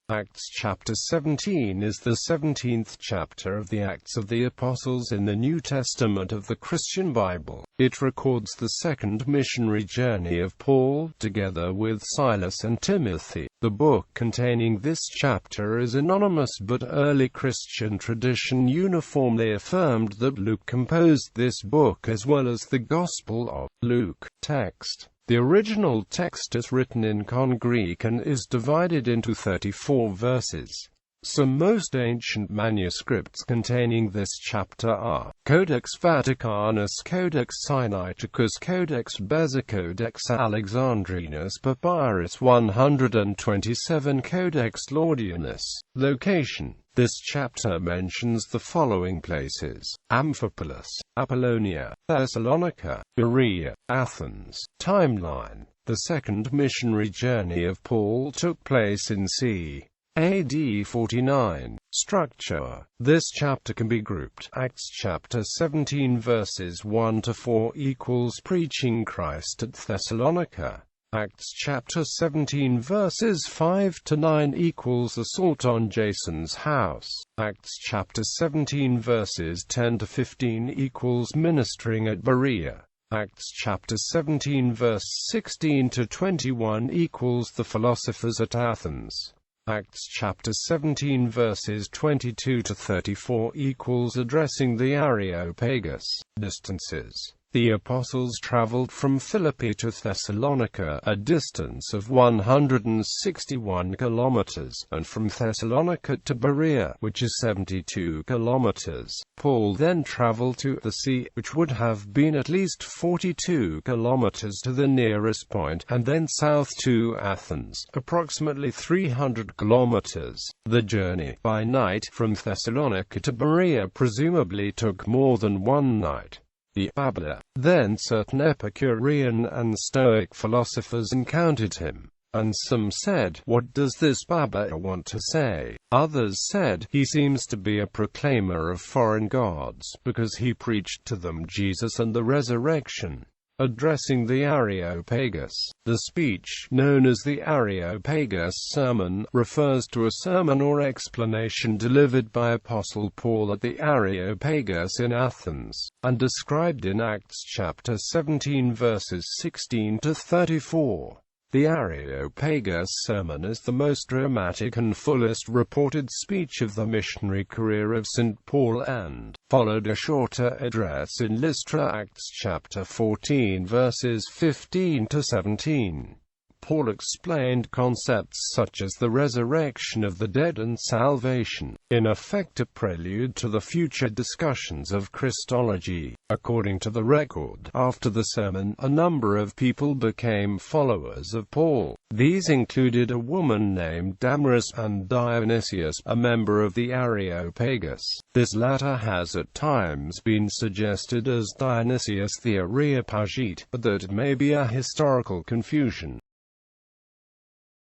Acts chapter 17 is the 17th chapter of the Acts of the Apostles in the New Testament of the Christian Bible. It records the second missionary journey of Paul, together with Silas and Timothy. The book containing this chapter is anonymous, but early Christian tradition uniformly affirmed that Luke composed this book as well as the Gospel of Luke. Text. The original text is written in Con Greek and is divided into 34 verses. Some most ancient manuscripts containing this chapter are Codex Vaticanus, Codex Sinaiticus, Codex Beza, Codex Alexandrinus, Papyrus 127, Codex Laudianus. Location. This chapter mentions the following places: Amphipolis, Apollonia, Thessalonica, Berea, Athens. Timeline. The second missionary journey of Paul took place in c. AD 49. Structure. This chapter can be grouped. Acts chapter 17 verses 1 to 4 equals preaching Christ at Thessalonica. Acts chapter 17 verses 5 to 9 equals assault on Jason's house. Acts chapter 17 verses 10 to 15 equals ministering at Berea. Acts chapter 17 verse 16 to 21 equals the philosophers at Athens. Acts chapter 17 verses 22 to 34 equals addressing the Areopagus. Distances. The apostles traveled from Philippi to Thessalonica, a distance of 161 kilometers, and from Thessalonica to Berea, which is 72 kilometers. Paul then traveled to the sea, which would have been at least 42 kilometers to the nearest point, and then south to Athens, approximately 300 kilometers. The journey by night from Thessalonica to Berea presumably took more than one night. The babbler. Then certain Epicurean and Stoic philosophers encountered him, and some said, "What does this babbler want to say?" Others said, "He seems to be a proclaimer of foreign gods, because he preached to them Jesus and the resurrection." Addressing the Areopagus. The speech, known as the Areopagus sermon, refers to a sermon or explanation delivered by Apostle Paul at the Areopagus in Athens, and described in Acts chapter 17 verses 16 to 34. The Areopagus sermon is the most dramatic and fullest reported speech of the missionary career of St. Paul, and followed a shorter address in Lystra. Acts chapter 14 verses 15 to 17. Paul explained concepts such as the resurrection of the dead and salvation, in effect a prelude to the future discussions of Christology. According to the record, after the sermon, a number of people became followers of Paul. These included a woman named Damaris and Dionysius, a member of the Areopagus. This latter has at times been suggested as Dionysius the Areopagite, but that may be a historical confusion.